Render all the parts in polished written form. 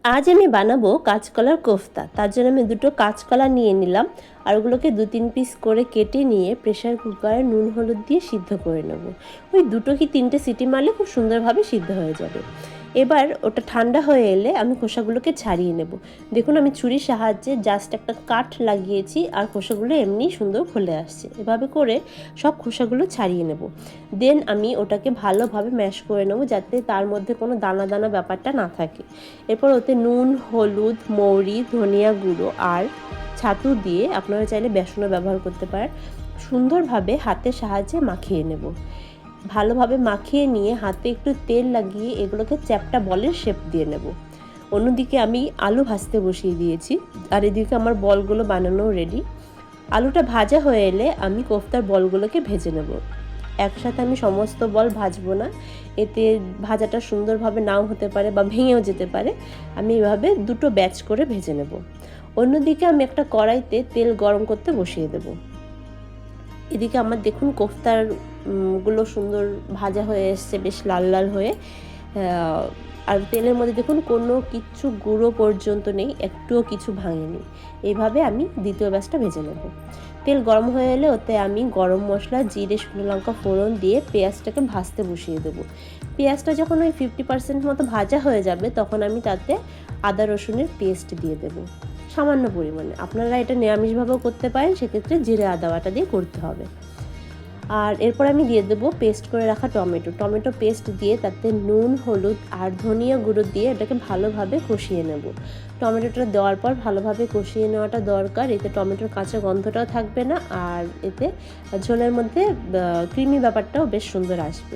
আজ আমি বানাবো কাঁচকলার কোফতা। তার জন্য আমি দুটো কাঁচকলা নিয়ে নিলাম আর ওগুলোকে 2-3 পিস করে কেটে নিয়ে প্রেসার কুকারে নুন হলুদ দিয়ে সিদ্ধ করে নেব। ওই 2 কি 3টে সিটি মারলে খুব সুন্দরভাবে সিদ্ধ হয়ে যাবে। এবার ওটা ঠান্ডা হয়ে এলে আমি খোসাগুলোকে ছাড়িয়ে নেব। দেখুন আমি ছুরির সাহায্যে জাস্ট একটা কাট লাগিয়েছি আর খোসাগুলো এমনি সুন্দর খুলে আসছে। এভাবে করে সব খোসাগুলো ছাড়িয়ে নেব। দেন আমি ওটাকে ভালোভাবে ম্যাশ করে নেব যাতে তার মধ্যে কোনো দানা দানা ব্যাপারটা না থাকে। এরপর ওতে নুন, হলুদ, মৌরি, ধনিয়া গুঁড়ো আর ছাতু দিয়ে, আপনারা চাইলে বেসনও ব্যবহার করতে পারেন, সুন্দরভাবে হাতের সাহায্যে মাখিয়ে নেব। ভালোভাবে মাখিয়ে নিয়ে হাতে একটু তেল লাগিয়ে এগুলোকে চ্যাপ্টা বলের শেপ দিয়ে নেব। অন্যদিকে আমি আলু ভাজতে বসিয়ে দিয়েছি আর এদিকে আমার বলগুলো বানানো রেডি। আলুটা ভাজা হয়ে এলে আমি কোফতার বলগুলোকে ভেজে নেব। একসাথে আমি সমস্ত বল ভাজবো না, এতে ভাজাটা সুন্দরভাবে নাও হতে পারে বা ভেঙেও যেতে পারে। আমি এভাবে দুটো ব্যাচ করে ভেজে নেব। অন্যদিকে আমি একটা কড়াইতে তেল গরম করতে বসিয়ে দেব। এদিকে আমার দেখুন কোফতার গুলো সুন্দর ভাজা হয়ে এসছে, বেশ লাল লাল হয়ে। আর তেলের মধ্যে দেখুন কোনো কিচ্ছু গুঁড়ো পর্যন্ত নেই, একটুও কিছু ভাঙেনি। এইভাবে আমি দ্বিতীয় ব্যাচটা ভেজে নেব। তেল গরম হয়ে এলে ওতে আমি গরম মশলা, জিরে, শুকনো লঙ্কা ফোড়ন দিয়ে পেঁয়াজটাকে ভাজতে বসিয়ে দেবো। পেঁয়াজটা যখন ওই 50% মতো ভাজা হয়ে যাবে তখন আমি তাতে আদা রসুনের পেস্ট দিয়ে দেবো সামান্য পরিমাণে। আপনারা এটা নিরামিষভাবেও করতে পারেন, সেক্ষেত্রে জিরে আদা বাটা দিয়ে করতে হবে। আর এরপর আমি দিয়ে দেবো পেস্ট করে রাখা টমেটো পেস্ট দিয়ে তাতে নুন, হলুদ আর ধনিয়া গুঁড়ো দিয়ে এটাকে ভালোভাবে কষিয়ে নেব। টমেটোটা দেওয়ার পর ভালোভাবে কষিয়ে নেওয়াটা দরকার, এতে টমেটোর কাঁচা গন্ধটাও থাকবে না আর এতে ঝোলের মধ্যে ক্রিমি ব্যাপারটাও বেশ সুন্দর আসবে।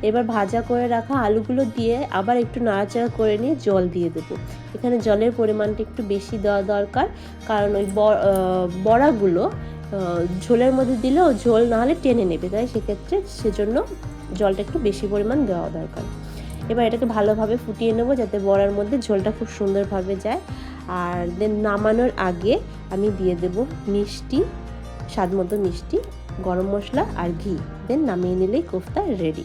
এবার ভাজা করে রাখা আলুগুলো দিয়ে আবার একটু নাড়াচাড়া করে নিয়ে জল দিয়ে দেবো। এখানে জলের পরিমাণটা একটু বেশি দেওয়া দরকার, কারণ ওই বড়াগুলো ঝোলের মধ্যে দিলেও ঝোল না হলে টেনে নেবে, তাই সেজন্য জলটা একটু বেশি পরিমাণ দেওয়া দরকার। এবার এটাকে ভালোভাবে ফুটিয়ে নেব যাতে বড়ার মধ্যে ঝোলটা খুব সুন্দরভাবে যায়। আর দেন নামানোর আগে আমি দিয়ে দেব মিষ্টি, স্বাদ মতো মিষ্টি, গরম মশলা আর ঘি। দেন নামিয়ে নিলেই কোফতা রেডি।